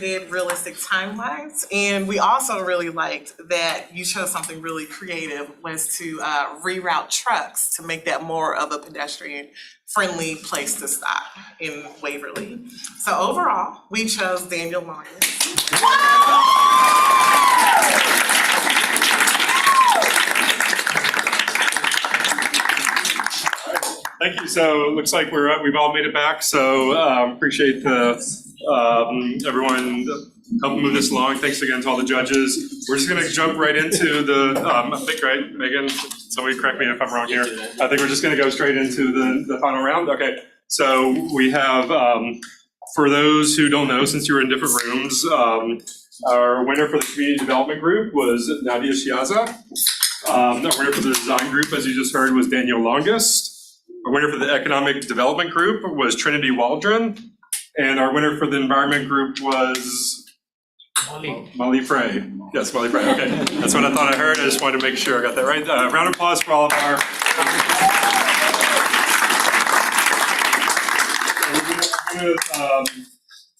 updated, realistic timelines. And we also really liked that you chose something really creative, was to reroute trucks to make that more of a pedestrian-friendly place to stop in Waverly. So overall, we chose Daniel Lyons. Thank you. So it looks like we've all made it back. So appreciate everyone helping move this along. Thanks again to all the judges. We're just going to jump right into the, I think, right, Megan, somebody correct me if I'm wrong here. I think we're just going to go straight into the final round. Okay. So we have, for those who don't know, since you were in different rooms, our winner for the community development group was Nadia Shiaza. Our winner for the design group, as you just heard, was Daniel Longest. Our winner for the economic development group was Trinity Waldron. And our winner for the environment group was Molly Frey. Yes, Molly Frey. Okay, that's what I thought I heard. I just wanted to make sure I got that right. Round of applause for all of our.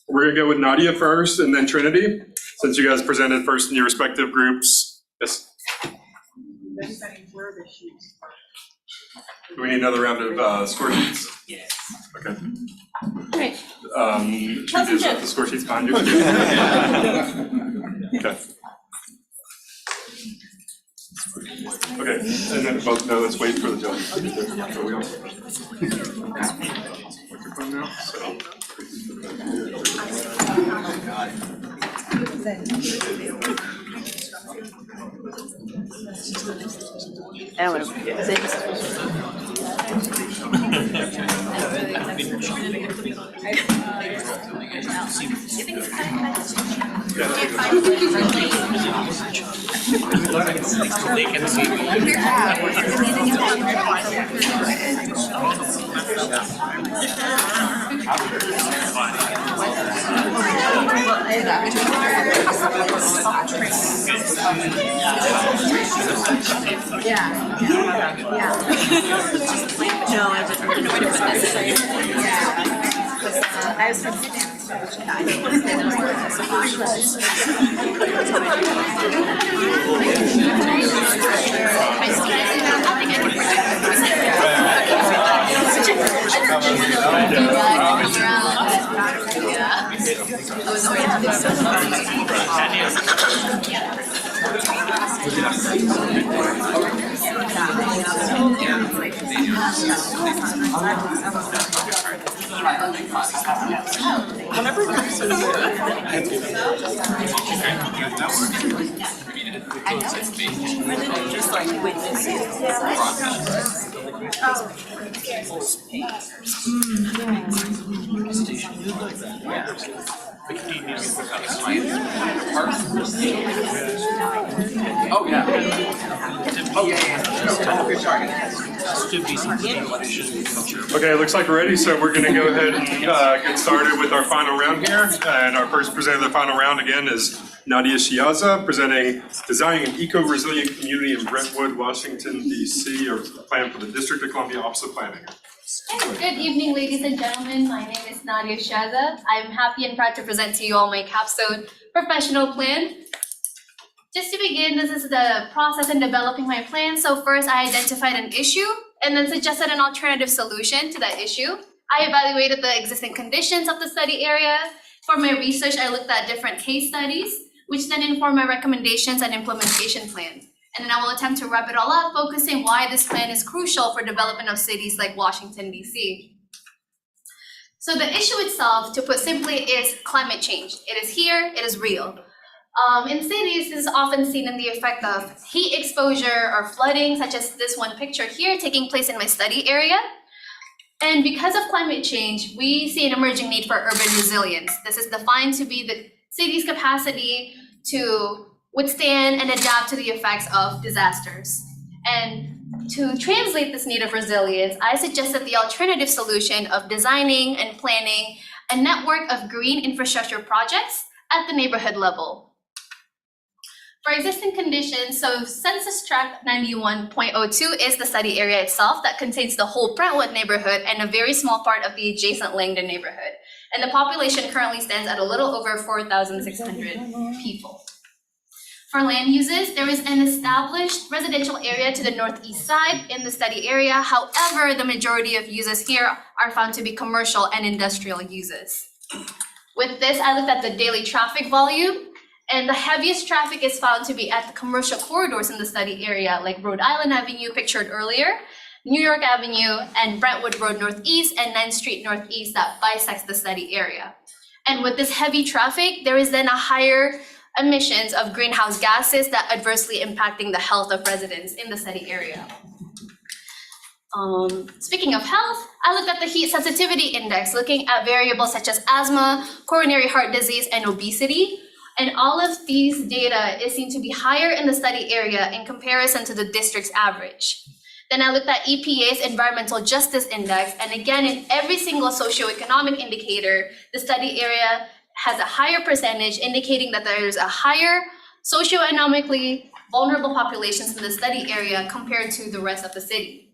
We're gonna go with Nadia first, and then Trinity, since you guys presented first in your respective groups. Yes. Do we need another round of score sheets? Yes. Okay. Great. Should we just have the score sheets behind you? Okay. Okay, and then both, no, let's wait for the judges. Are we on? Microphone now, so. I was from Whenever you're just like witnessing Oh, yeah. Okay, it looks like we're ready, so we're going to go ahead and get started with our final round here. And our first presenter of the final round again is Nadia Shiaza, presenting Designing an Eco-Resilient Community in Brentwood, Washington, D.C., or plan for the District of Columbia Office of Planning. Good evening, ladies and gentlemen. My name is Nadia Shiaza. I'm happy and proud to present to you all my capstone professional plan. Just to begin, this is the process in developing my plan. So first, I identified an issue and then suggested an alternative solution to that issue. I evaluated the existing conditions of the study area. For my research, I looked at different case studies, which then informed my recommendations and implementation plan. And then I will attempt to wrap it all up, focusing why this plan is crucial for development of cities like Washington, D.C. So the issue itself, to put simply, is climate change. It is here, it is real. In cities, this is often seen in the effect of heat exposure or flooding, such as this one picture here taking place in my study area. And because of climate change, we see an emerging need for urban resilience. This is defined to be the city's capacity to withstand and adapt to the effects of disasters. And to translate this need of resilience, I suggested the alternative solution of designing and planning a network of green infrastructure projects at the neighborhood level. For existing conditions, so Census Tract 91.02 is the study area itself that contains the whole Brentwood neighborhood and a very small part of the adjacent Langdon neighborhood. and the population currently stands at a little over 4,600 people. For land uses, there is an established residential area to the northeast side in the study area. However, the majority of uses here are found to be commercial and industrial uses. With this, I looked at the daily traffic volume, and the heaviest traffic is found to be at the commercial corridors in the study area, like Rhode Island Avenue pictured earlier, New York Avenue, and Brentwood Road Northeast, and 9th Street Northeast that bisects the study area. And with this heavy traffic, there is then a higher emissions of greenhouse gases that adversely impacting the health of residents in the study area. Speaking of health, I looked at the heat sensitivity index, looking at variables such as asthma, coronary heart disease, and obesity. And all of these data is seen to be higher in the study area in comparison to the district's average. Then I looked at EPA's Environmental Justice Index, and again, in every single socioeconomic indicator, the study area has a higher percentage, indicating that there is a higher socioeconomically vulnerable populations in the study area compared to the rest of the city.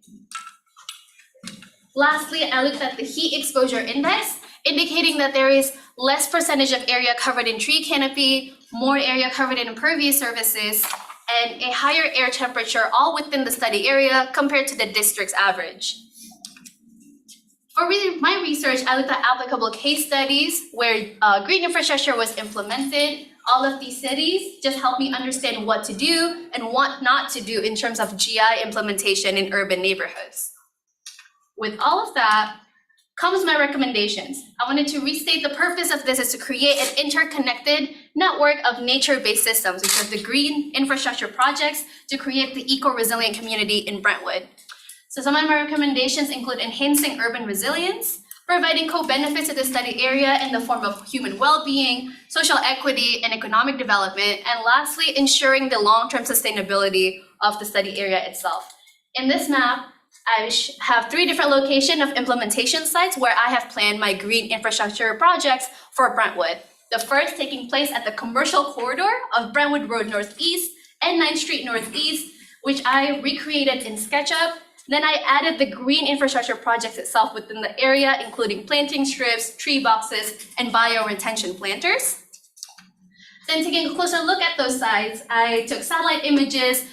Lastly, I looked at the heat exposure index, indicating that there is less percentage of area covered in tree canopy, more area covered in impervious surfaces, and a higher air temperature all within the study area compared to the district's average. For my research, I looked at applicable case studies where green infrastructure was implemented. All of these cities just helped me understand what to do and what not to do in terms of GI implementation in urban neighborhoods. With all of that comes my recommendations. I wanted to restate the purpose of this is to create an interconnected network of nature-based systems, which are the green infrastructure projects, to create the eco-resilient community in Brentwood. So some of my recommendations include enhancing urban resilience, providing co-benefits to the study area in the form of human well-being, social equity, and economic development, and lastly, ensuring the long-term sustainability of the study area itself. In this map, I have 3 different locations of implementation sites where I have planned my green infrastructure projects for Brentwood. The first taking place at the commercial corridor of Brentwood Road Northeast and 9th Street Northeast, which I recreated in SketchUp. Then I added the green infrastructure projects itself within the area, including planting strips, tree boxes, and bioretention planters. Then taking a closer look at those sites, I took satellite images,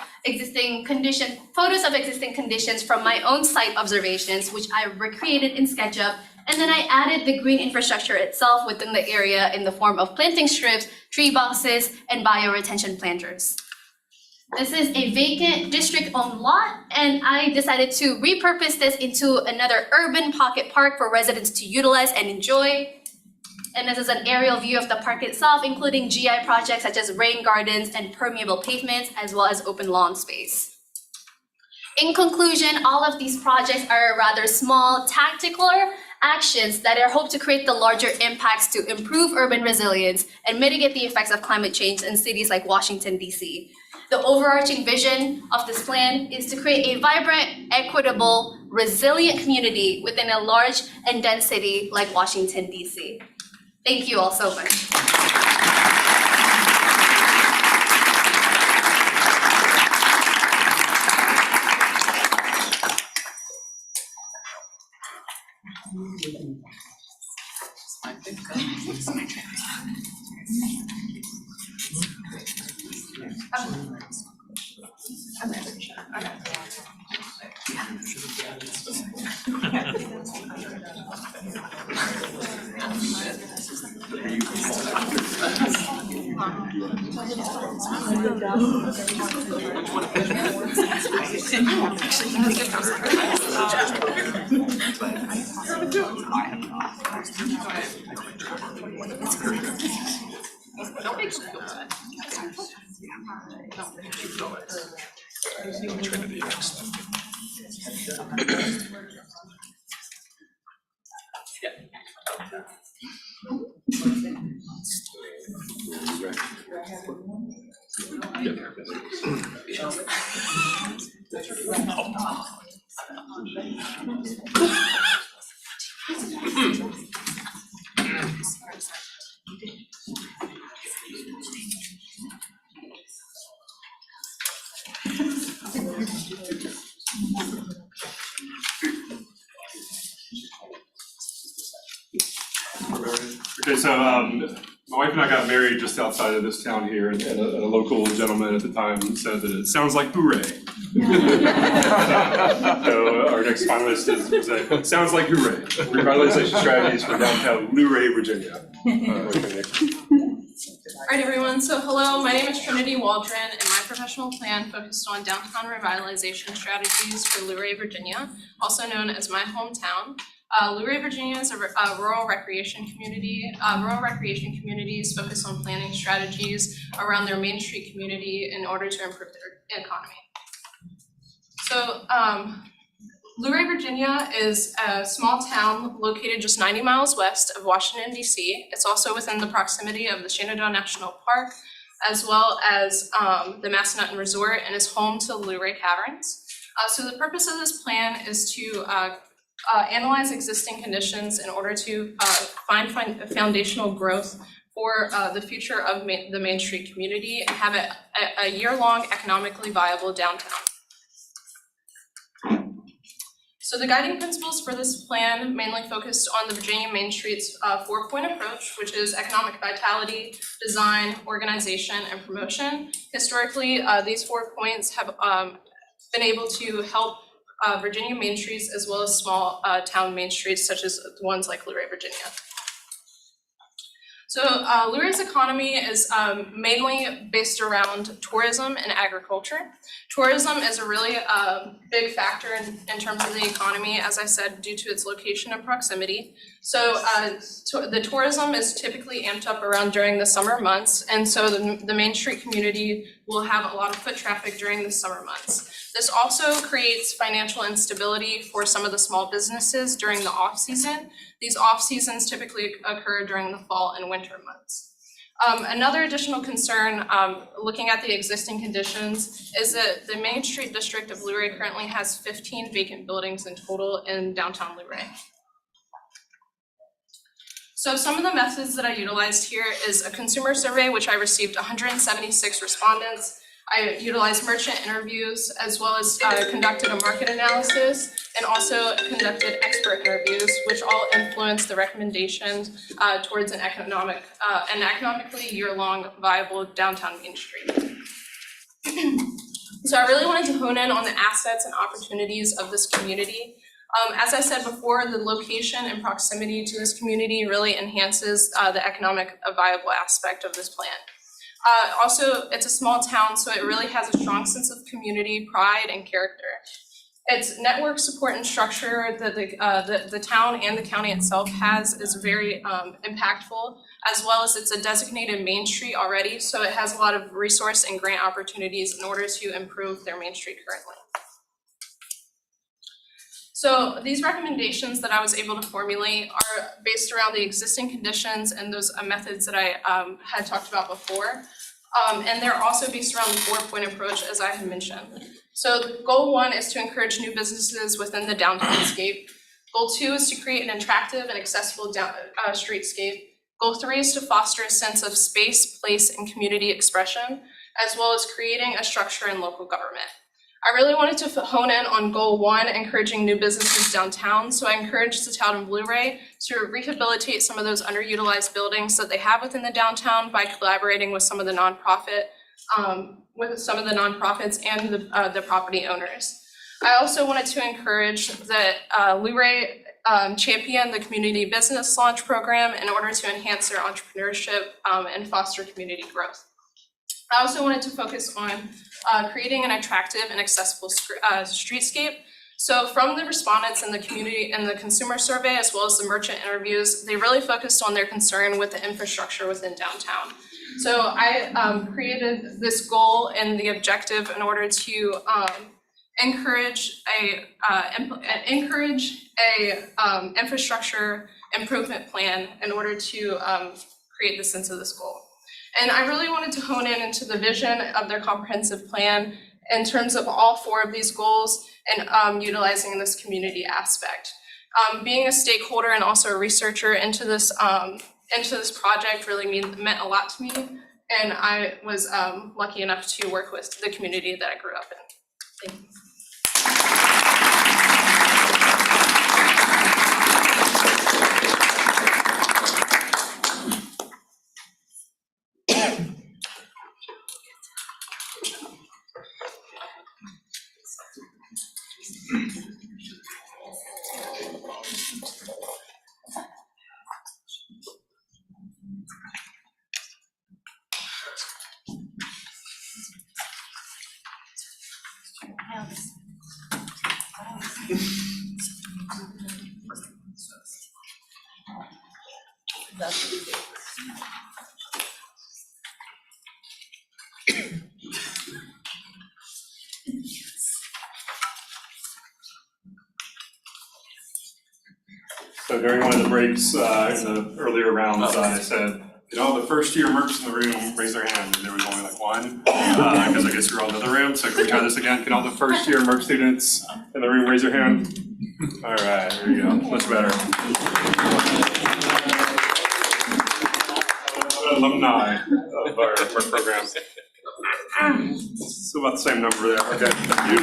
photos of existing conditions from my own site observations, which I recreated in SketchUp, and then I added the green infrastructure itself within the area in the form of planting strips, tree boxes, and bioretention planters. This is a vacant district-owned lot, and I decided to repurpose this into another urban pocket park for residents to utilize and enjoy. And this is an aerial view of the park itself, including GI projects such as rain gardens and permeable pavements, as well as open lawn space. In conclusion, all of these projects are rather small, tactical actions that are hoped to create the larger impacts to improve urban resilience and mitigate the effects of climate change in cities like Washington, D.C. The overarching vision of this plan is to create a vibrant, equitable, resilient community within a large and dense city like Washington, D.C. Thank you all so much. Okay, so my wife and I got married just outside of this town here, and a local gentleman at the time said that it sounds like hooray. So our next finalist is sounds like hooray. Revitalization strategies for downtown Luray, Virginia. All right, everyone, so hello, my name is Trinity Waldron, and my professional plan focused on downtown revitalization strategies for Luray, Virginia, also known as my hometown. Luray, Virginia is a rural recreation community. Rural recreation communities focus on planning strategies around their Main Street community in order to improve their economy. So, Luray, Virginia is a small town located just 90 miles west of Washington, D.C. It's also within the proximity of the Shenandoah National Park, as well as the Massanutten Resort, and is home to Luray Caverns. So the purpose of this plan is to analyze existing conditions in order to find foundational growth for the future of the Main Street community and have a year-long economically viable downtown. So the guiding principles for this plan mainly focused on the Virginia Main Street's 4-point approach, which is economic vitality, design, organization, and promotion. Historically, these 4 points have been able to help Virginia Main Streets as well as small town Main Streets such as the ones like Luray, Virginia. So Luray's economy is mainly based around tourism and agriculture. Tourism is a really big factor in terms of the economy, as I said, due to its location and proximity. So the tourism is typically amped up around during the summer months, and so the Main Street community will have a lot of foot traffic during the summer months. This also creates financial instability for some of the small businesses during the off-season. These off-seasons typically occur during the fall and winter months. Another additional concern, looking at the existing conditions, is that the Main Street district of Luray currently has 15 vacant buildings in total in downtown Luray. So some of the methods that I utilized here is a consumer survey, which I received 176 respondents. I utilized merchant interviews, as well as conducted a market analysis, and also conducted expert interviews, which all influenced the recommendations towards an economically year-long viable downtown Main Street. So I really wanted to hone in on the assets and opportunities of this community. As I said before, the location and proximity to this community really enhances the economic viable aspect of this plan. Also, it's a small town, so it really has a strong sense of community, pride, and character. Its network support and structure that the town and the county itself has is very impactful, as well as it's a designated Main Street already, so it has a lot of resource and grant opportunities in order to improve their Main Street currently. So these recommendations that I was able to formulate are based around the existing conditions and those methods that I had talked about before. And they're also based around the 4-point approach, as I had mentioned. So goal 1 is to encourage new businesses within the downtownscape. Goal 2 is to create an attractive and accessible streetscape. Goal 3 is to foster a sense of space, place, and community expression, as well as creating a structure in local government. I really wanted to hone in on goal 1, encouraging new businesses downtown. So I encouraged the town of Luray to rehabilitate some of those underutilized buildings that they have within the downtown by collaborating with some of the nonprofits and the property owners. I also wanted to encourage that Luray champion the community business launch program in order to enhance their entrepreneurship and foster community growth. I also wanted to focus on creating an attractive and accessible streetscape. So from the respondents in the community and the consumer survey, as well as the merchant interviews, they really focused on their concern with the infrastructure within downtown. So I created this goal and the objective in order to encourage a infrastructure improvement plan in order to create the sense of this goal. And I really wanted to hone in into the vision of their comprehensive plan in terms of all 4 of these goals and utilizing this community aspect. Being a stakeholder and also a researcher into this project really meant a lot to me, and I was lucky enough to work with the community that I grew up in. Thank you. So during one of the breaks in the earlier rounds, I said, the first year mercs in the room raise their hand, and there was only like one, because I guess you're all in the other room. So can we try this again? Can all the first year merc students in the room raise their hand? All right, there you go, much better. Alumni of our merc program. So about the same number there, okay, thank you.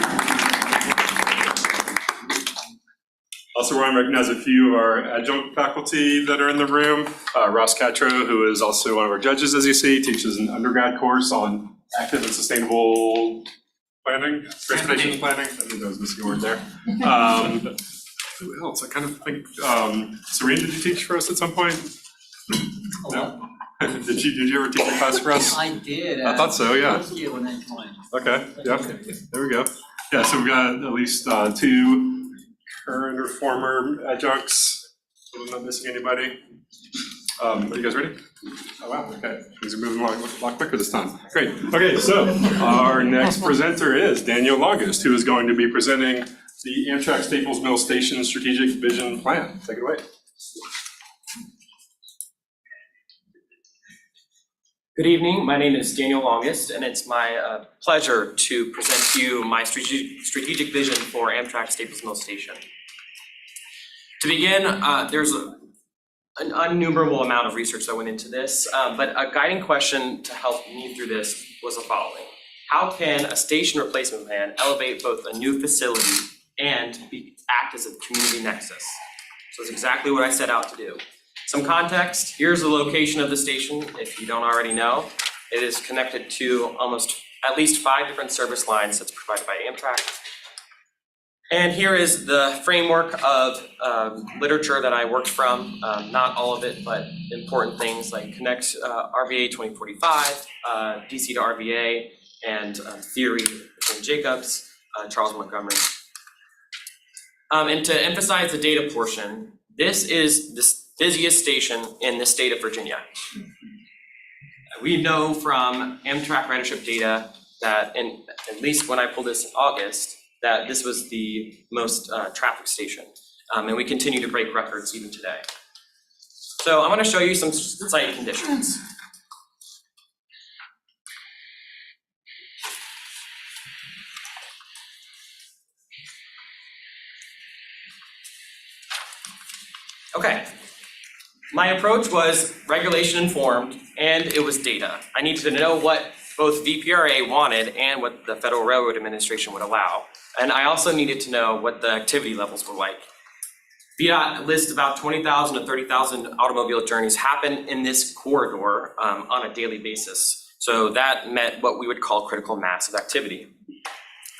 Also, want to recognize a few of our adjunct faculty that are in the room. Ross Catro, who is also one of our judges, as you see, teaches an undergrad course on active and sustainable planning, transportation planning. I think that was missing a word there. Who else? I kind of think, Serene, did you teach for us at some point? No? Did you ever teach a class for us? I did. I thought so, yeah. First year when I joined. Okay, yeah, there we go. Yeah, so we've got at least two current or former adjuncts. I'm not missing anybody. Are you guys ready? Oh wow, okay. Things are moving along a lot quicker this time. Great. Okay, so our next presenter is Daniel Longest, who is going to be presenting the Amtrak Staples Mill Station Strategic Vision Plan. Take it away. Good evening, my name is Daniel Longest, and it's my pleasure to present to you my strategic vision for Amtrak Staples Mill Station. To begin, there's an innumerable amount of research that went into this, but a guiding question to help me through this was the following. How can a station replacement plan elevate both a new facility and act as a community nexus? So it's exactly what I set out to do. Some context, here's the location of the station, if you don't already know. It is connected to at least 5 different service lines that's provided by Amtrak. And here is the framework of literature that I worked from, not all of it, but important things like Connect RVA 2045, DC to RVA, and theory from Jacobs, Charles Montgomery. And to emphasize the data portion, this is the busiest station in the state of Virginia. We know from Amtrak ridership data that, at least when I pulled this in August, that this was the most traffic station. And we continue to break records even today. So I'm gonna show you some site conditions. Okay. My approach was regulation informed, and it was data. I needed to know what both VPRA wanted and what the Federal Railroad Administration would allow. And I also needed to know what the activity levels were like. VDOT lists about 20,000 to 30,000 automobile journeys happen in this corridor on a daily basis. So that meant what we would call critical mass of activity.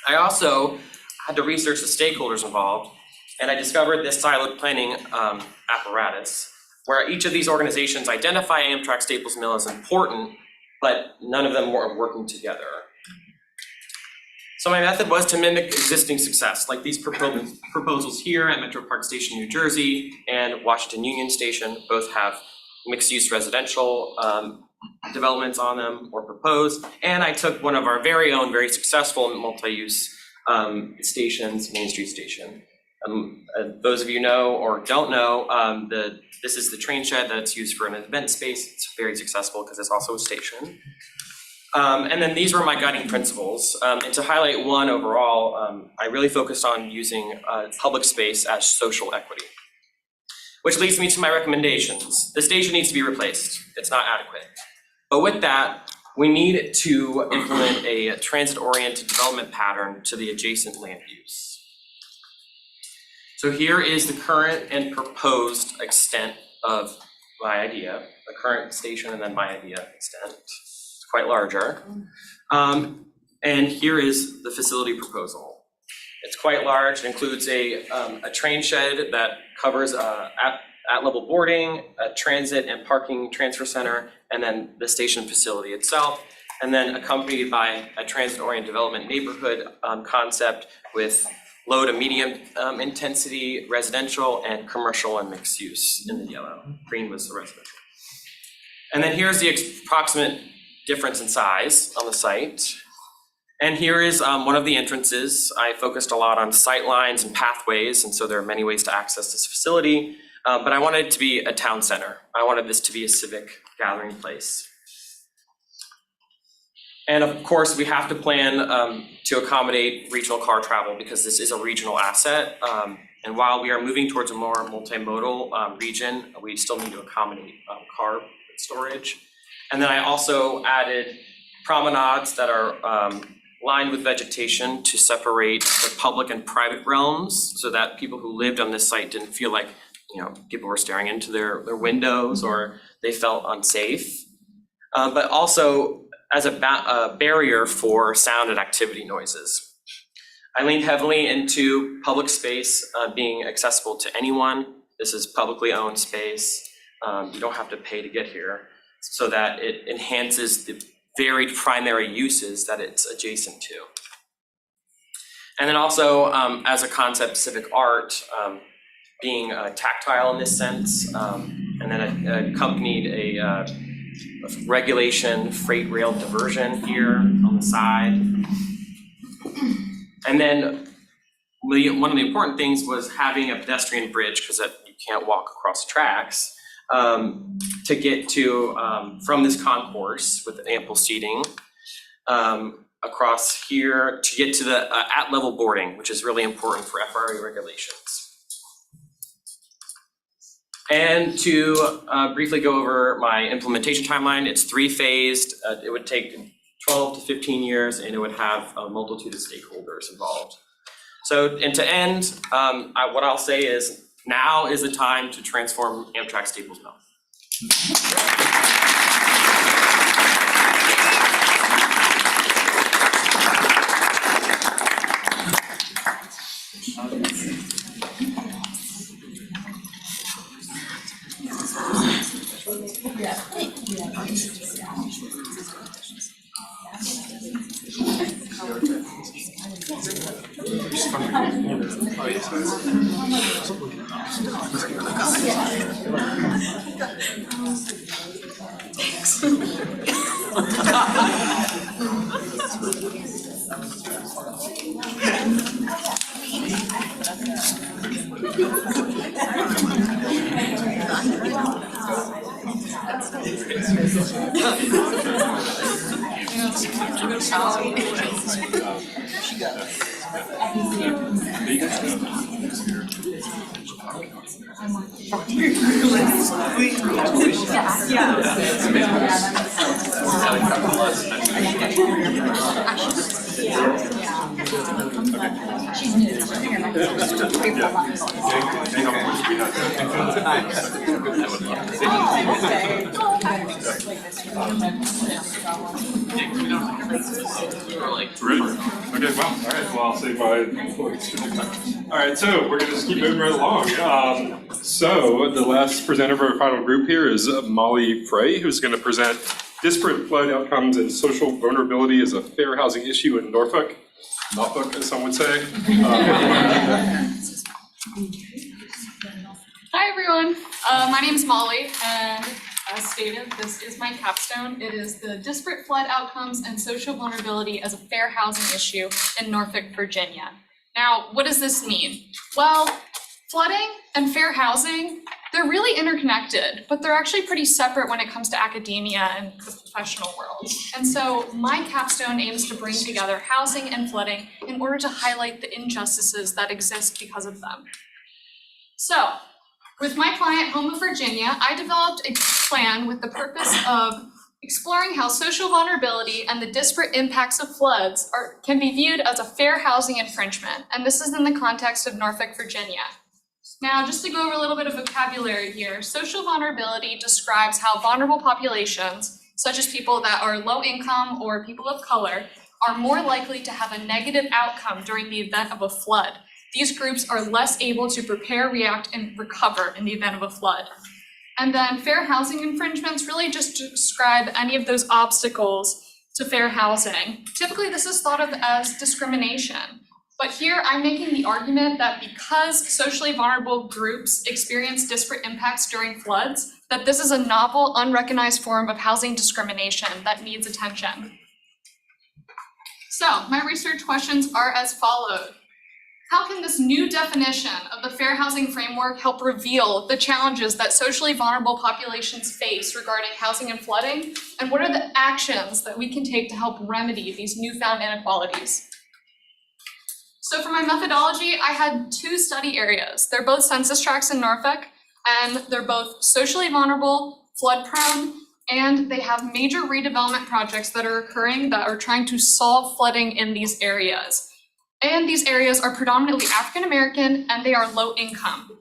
I also had to research the stakeholders involved, and I discovered this siloed planning apparatus, where each of these organizations identify Amtrak Staples Mill as important, but none of them were working together. So my method was to mimic existing success, like these proposals here at Metro Park Station, New Jersey, and Washington Union Station. Both have mixed-use residential developments on them or proposed. And I took one of our very own, very successful multi-use stations, Main Street Station. Those of you know or don't know, this is the train shed that's used for an event space. It's very successful because it's also a station. And then these were my guiding principles. And to highlight one overall, I really focused on using public space as social equity, which leads me to my recommendations. The station needs to be replaced. It's not adequate. But with that, we need to implement a transit-oriented development pattern to the adjacent land use. So here is the current and proposed extent of my idea, the current station and then my idea extent. quite larger. And here is the facility proposal. It's quite large. It includes a train shed that covers at-level boarding, a transit and parking transfer center, and then the station facility itself, and then accompanied by a transit-oriented development neighborhood concept with low to medium intensity residential and commercial and mixed use in the yellow. Green was the residential. And then here's the approximate difference in size on the site. And here is one of the entrances. I focused a lot on sight lines and pathways, and so there are many ways to access this facility. But I wanted it to be a town center. I wanted this to be a civic gathering place. And of course, we have to plan to accommodate regional car travel because this is a regional asset. And while we are moving towards a more multimodal region, we still need to accommodate car storage. And then I also added promenades that are lined with vegetation to separate the public and private realms so that people who lived on this site didn't feel like, people were staring into their windows or they felt unsafe. But also as a barrier for sound and activity noises. I leaned heavily into public space being accessible to anyone. This is publicly owned space. You don't have to pay to get here, so that it enhances the varied primary uses that it's adjacent to. And then also, as a concept, civic art, being tactile in this sense, and then accompanied a regulation freight rail diversion here on the side. And then one of the important things was having a pedestrian bridge, because you can't walk across the tracks, to get to, from this concourse with ample seating, across here to get to the at-level boarding, which is really important for FRA regulations. And to briefly go over my implementation timeline, it's 3-phased. It would take 12 to 15 years, and it would have a multitude of stakeholders involved. So, and to end, what I'll say is now is the time to transform Amtrak Staples Mill. Terrific. Okay, well, all right, well, I'll say bye. All right, so we're gonna just keep moving right along. So the last presenter for our final group here is Molly Frey, who's gonna present disparate flood outcomes and social vulnerability as a fair housing issue in Norfolk, as some would say. Hi everyone, my name is Molly, and as stated, this is my capstone. It is the disparate flood outcomes and social vulnerability as a fair housing issue in Norfolk, Virginia. Now, what does this mean? Well, flooding and fair housing, they're really interconnected, but they're actually pretty separate when it comes to academia and the professional world. And so my capstone aims to bring together housing and flooding in order to highlight the injustices that exist because of them. So, with my client, Home of Virginia, I developed a plan with the purpose of exploring how social vulnerability and the disparate impacts of floods can be viewed as a fair housing infringement, and this is in the context of Norfolk, Virginia. Now, just to go over a little bit of vocabulary here, social vulnerability describes how vulnerable populations, such as people that are low income or people of color, are more likely to have a negative outcome during the event of a flood. These groups are less able to prepare, react, and recover in the event of a flood. And then fair housing infringements really just describe any of those obstacles to fair housing. Typically, this is thought of as discrimination. But here I'm making the argument that because socially vulnerable groups experience disparate impacts during floods, that this is a novel, unrecognized form of housing discrimination that needs attention. So my research questions are as followed. How can this new definition of the fair housing framework help reveal the challenges that socially vulnerable populations face regarding housing and flooding? And what are the actions that we can take to help remedy these newfound inequalities? So for my methodology, I had two study areas. They're both census tracts in Norfolk, and they're both socially vulnerable, flood prone, and they have major redevelopment projects that are occurring that are trying to solve flooding in these areas. And these areas are predominantly African American and they are low income.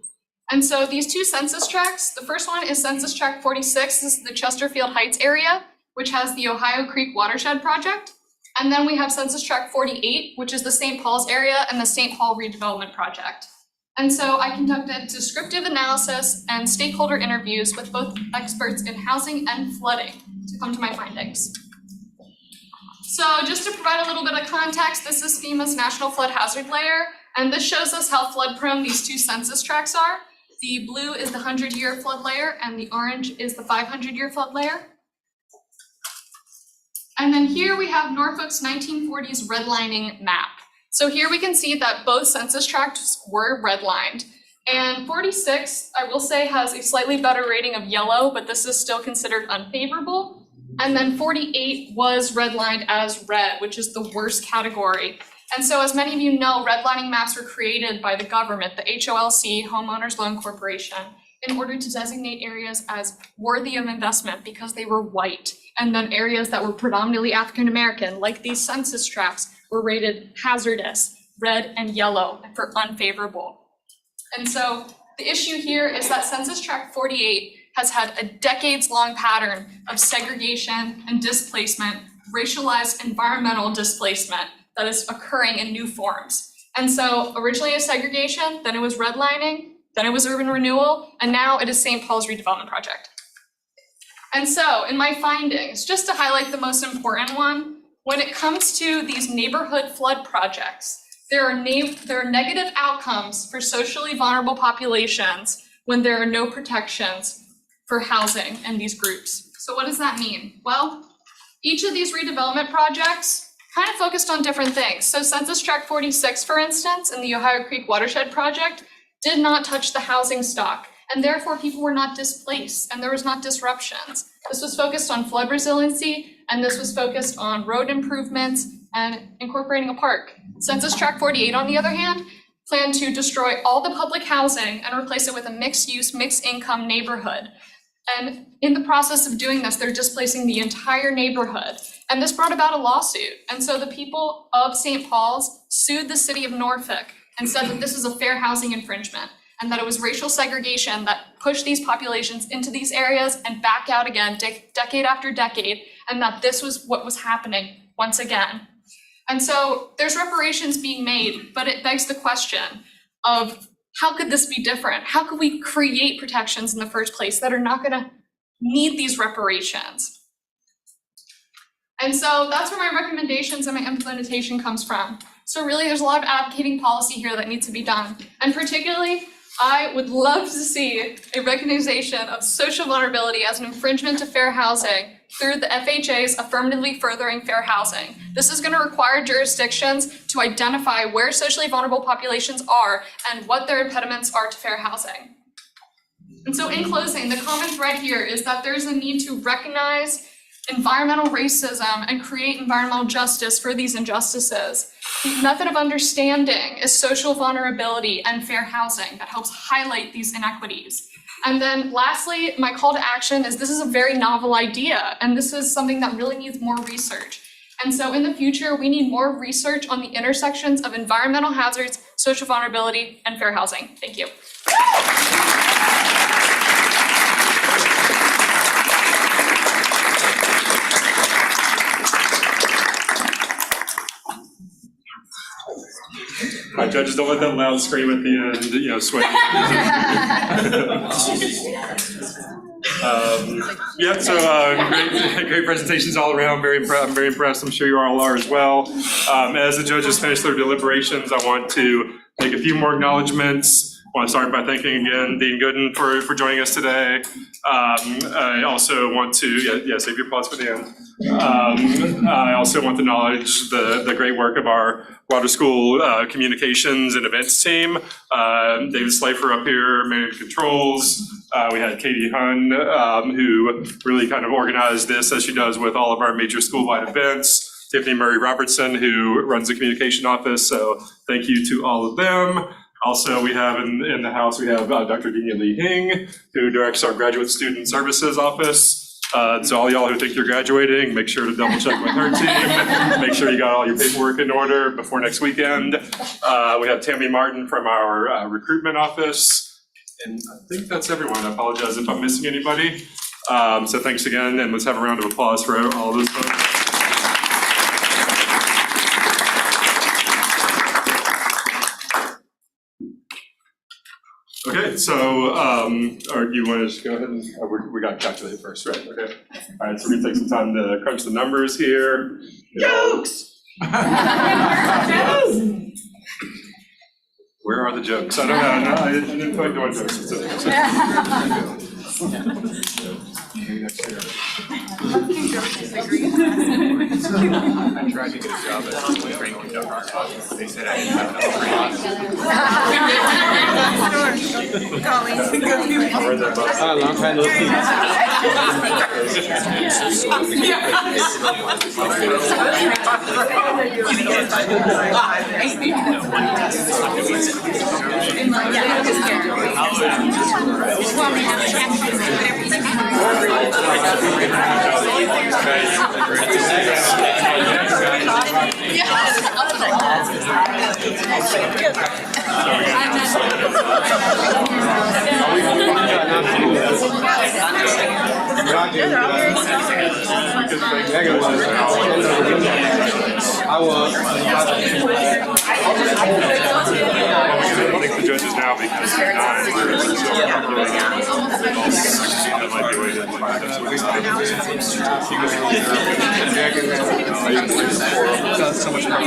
And so these two census tracts, the first one is Census Tract 46, this is the Chesterfield Heights area, which has the Ohio Creek Watershed Project. And then we have Census Tract 48, which is the St. Paul's area and the St. Paul Redevelopment Project. And so I conducted descriptive analysis and stakeholder interviews with both experts in housing and flooding to come to my findings. So just to provide a little bit of context, this is FEMA's National Flood Hazard Layer, and this shows us how flood prone these two census tracts are. The blue is the 100-year flood layer and the orange is the 500-year flood layer. And then here we have Norfolk's 1940s redlining map. So here we can see that both census tracts were redlined. And 46, I will say, has a slightly better rating of yellow, but this is still considered unfavorable. And then 48 was redlined as red, which is the worst category. And so as many of you know, redlining maps were created by the government, the HOLC, Homeowners Loan Corporation, in order to designate areas as worthy of investment because they were white. And then areas that were predominantly African American, like these census tracts, were rated hazardous, red and yellow, for unfavorable. And so the issue here is that Census Tract 48 has had a decades-long pattern of segregation and displacement, racialized environmental displacement that is occurring in new forms. And so originally it was segregation, then it was redlining, then it was urban renewal, and now it is St. Paul's Redevelopment Project. And so in my findings, just to highlight the most important one, when it comes to these neighborhood flood projects, there are negative outcomes for socially vulnerable populations when there are no protections for housing in these groups. So what does that mean? Well, each of these redevelopment projects kind of focused on different things. So Census Tract 46, for instance, in the Ohio Creek Watershed Project, did not touch the housing stock, and therefore people were not displaced and there was not disruptions. This was focused on flood resiliency, and this was focused on road improvements and incorporating a park. Census Tract 48, on the other hand, planned to destroy all the public housing and replace it with a mixed-use, mixed-income neighborhood. And in the process of doing this, they're displacing the entire neighborhood. And this brought about a lawsuit. And so the people of St. Paul's sued the city of Norfolk and said that this is a fair housing infringement and that it was racial segregation that pushed these populations into these areas and back out again decade after decade, and that this was what was happening once again. And so there's reparations being made, but it begs the question of how could this be different? How could we create protections in the first place that are not gonna need these reparations? And so that's where my recommendations and my implementation comes from. So really there's a lot of advocating policy here that needs to be done. And particularly, I would love to see a recognition of social vulnerability as an infringement to fair housing through the FHA's Affirmatively Furthering Fair Housing. This is going to require jurisdictions to identify where socially vulnerable populations are and what their impediments are to fair housing. And so in closing, the common thread here is that there's a need to recognize environmental racism and create environmental justice for these injustices. The method of understanding is social vulnerability and fair housing that helps highlight these inequities. And then lastly, my call to action is this is a very novel idea, and this is something that really needs more research. And so in the future, we need more research on the intersections of environmental hazards, social vulnerability, and fair housing. Thank you. right, judges, don't let that loud scream at the end, sweat. Yeah, so great presentations all around. I'm very impressed. I'm sure you all are as well. As the judges finish their deliberations, I want to make a few more acknowledgements. I want to start by thanking again Dean Gooden for joining us today. I also want to, save your applause for the end. I also want to acknowledge the great work of our Water School communications and events team. David Slafer up here, managed controls. We had Katie Hunn, who really kind of organized this as she does with all of our major school-wide events. Tiffany Murray Robertson, who runs the communication office. So thank you to all of them. Also, we have in the house, we have Dr. Dina Lee Hing, who directs our Graduate Student Services office. So all y'all who think you're graduating, make sure to double check with her team. Make sure you got all your paperwork in order before next weekend. We have Tammy Martin from our recruitment office. And I think that's everyone. I apologize if I'm missing anybody. So thanks again, and let's have a round of applause for all of those folks. Okay, so, or do you want to just go ahead and, we got to calculate first, right? Okay. All right, so we're gonna take some time to crunch the numbers here. Jokes! Where are the jokes? I don't know, no, I didn't feel like doing jokes. I tried to get a job at Franklin Government. They said I didn't have enough. Long time no see. I think the judges now because they're not. That might be waiting. So much more.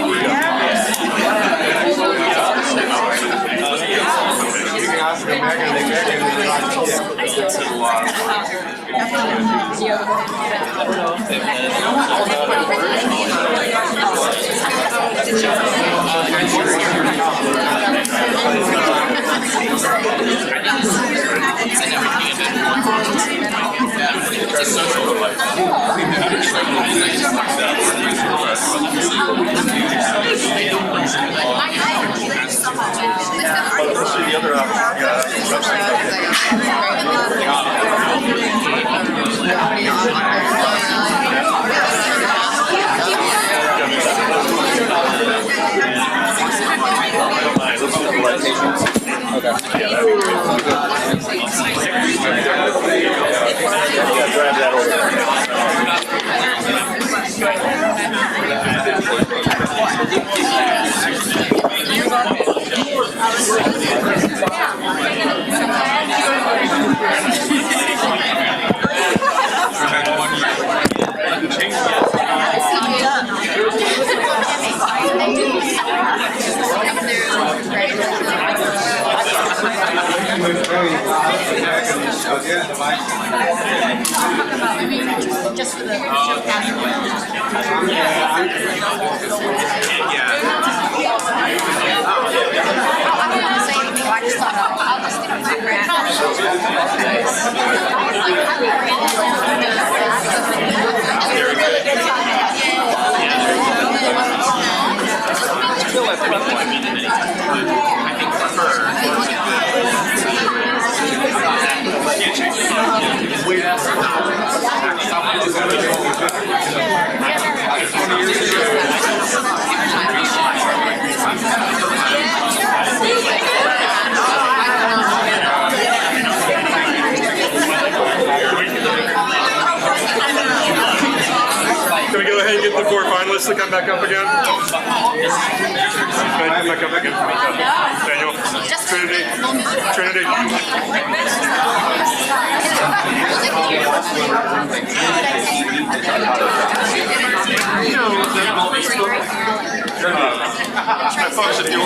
Just for the show I just thought I'll just stick with my grant. Can we go ahead and get the 4 finalists to come back up again? Back up again. Daniel, Trinity. I thought if you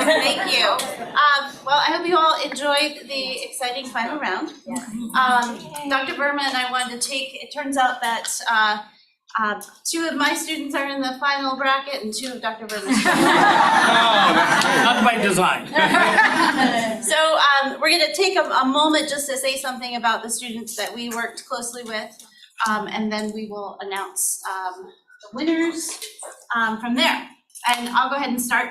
Thank you. Well, I hope you all enjoyed the exciting final round. Dr. Burma and I wanted to it turns out that 2 of my students are in the final bracket and 2 of Dr. Burma's. Not by design. So we're gonna take a moment just to say something about the students that we worked closely with, and then we will announce the winners from there. And I'll go ahead and start.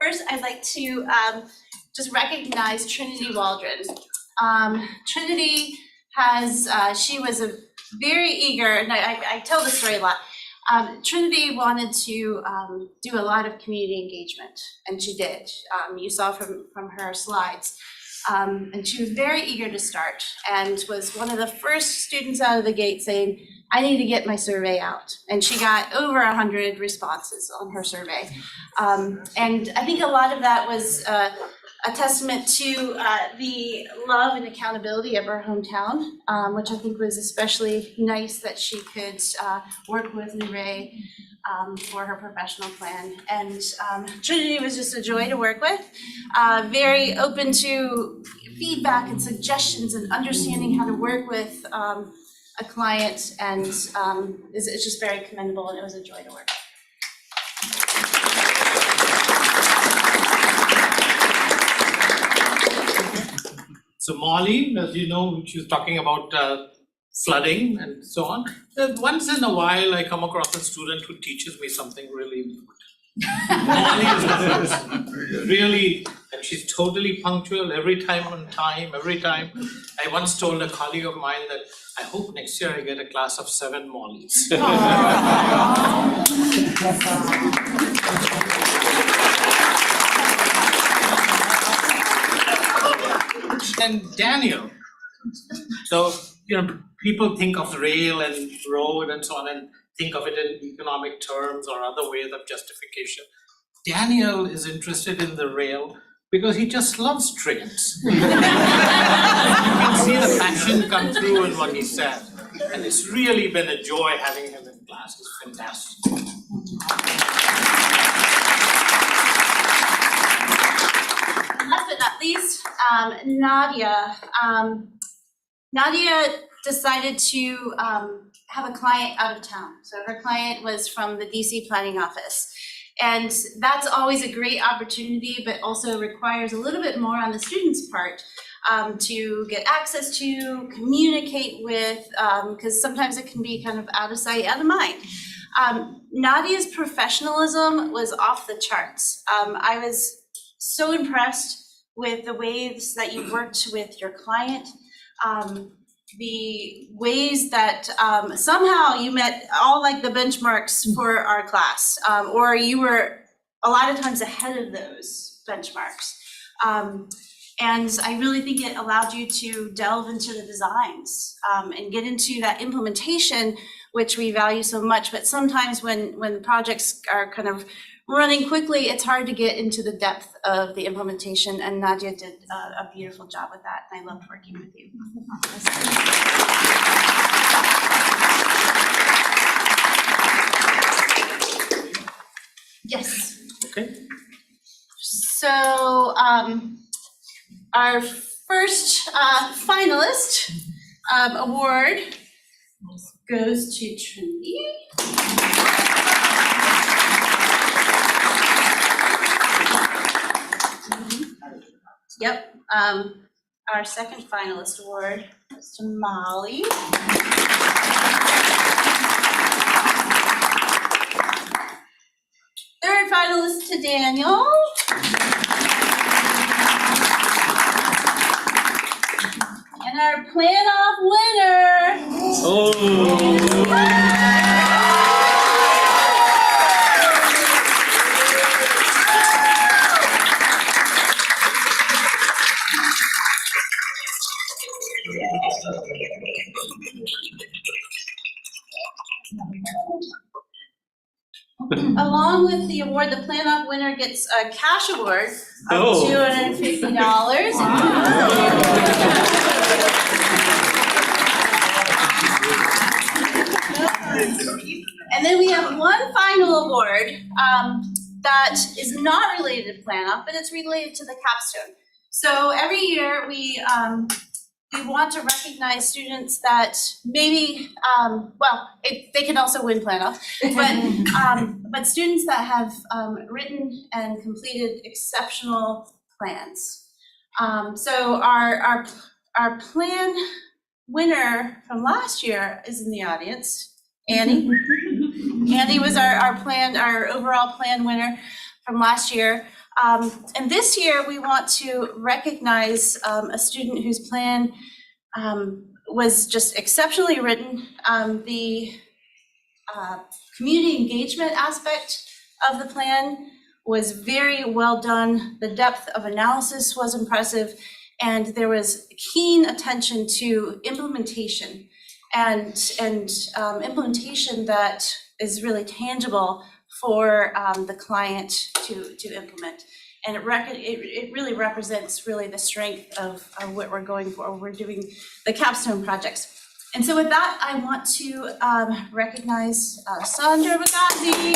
First, I'd like to just recognize Trinity Waldron. Trinity has, she was a very eager, and I tell this story a lot. Trinity wanted to do a lot of community engagement, and she did. You saw from her slides. And she was very eager to start and was one of the first students out of the gate saying, I need to get my survey out. And she got over 100 responses on her survey. And I think a lot of that was a testament to the love and accountability of her hometown, which I think was especially nice that she could work with Luray for her professional plan. And Trinity was just a joy to work with, very open to feedback and suggestions and understanding how to work with a client, and it's just very commendable, and it was a joy to work with. So Molly, as you know, she was talking about flooding and so on. Once in a while, I come across a student who teaches me something really important. Molly is the first. Really, and she's totally punctual, every time on time, every time. I once told a colleague of mine that I hope next year I get a class of 7 Mollys. And Daniel, so, people think of rail and road and so on and think of it in economic terms or other ways of justification. Daniel is interested in the rail because he just loves trains. You can see the passion come through in what he said. And it's really been a joy having him in class. It's fantastic. Last but not least, Nadia. Nadia decided to have a client out of town. So her client was from the DC planning office. And that's always a great opportunity, but also requires a little bit more on the student's part to get access to, communicate with, because sometimes it can be kind of out of sight, out of mind. Nadia's professionalism was off the charts. I was so impressed with the ways that you worked with your client, the ways that somehow you met all like the benchmarks for our class, or you were a lot of times ahead of those benchmarks. And I really think it allowed you to delve into the designs and get into that implementation, which we value so much. But sometimes when projects are kind of running quickly, it's hard to get into the depth of the implementation, and Nadia did a beautiful job with that, and I loved working with you. Yes. Okay. So our first finalist award goes to Trinity. Yep, our second finalist award goes to Molly. Third finalist to Daniel. And our Plan-Off winner. Along with the award, the Plan-Off winner gets a cash award of $250. And then we have one final award that is not related to Plan-Off, but it's related to the capstone. So every year we want to recognize students that maybe, they can also win Plan-Off, but students that have written and completed exceptional plans. So our plan winner from last year is in the audience, Annie. Annie was our overall plan winner from last year. And this year, we want to recognize a student whose plan was just exceptionally written. The community engagement aspect of the plan was very well done. The depth of analysis was impressive, and there was keen attention to implementation and implementation that is really tangible for the client to implement. And it really represents really the strength of what we're going for. We're doing the capstone projects. And so with that, I want to recognize Sandra Bugatti.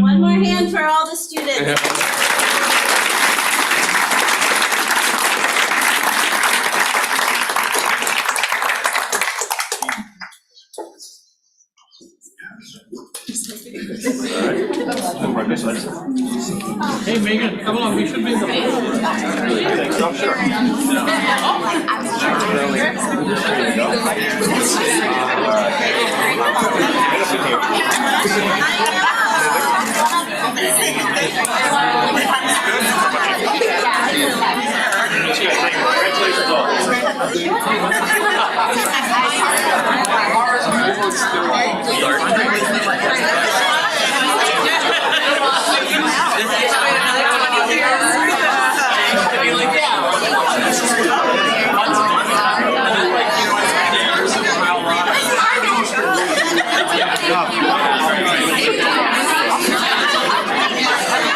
One more hand for all the students. Hey Megan, come on, we should be in the Congratulations all.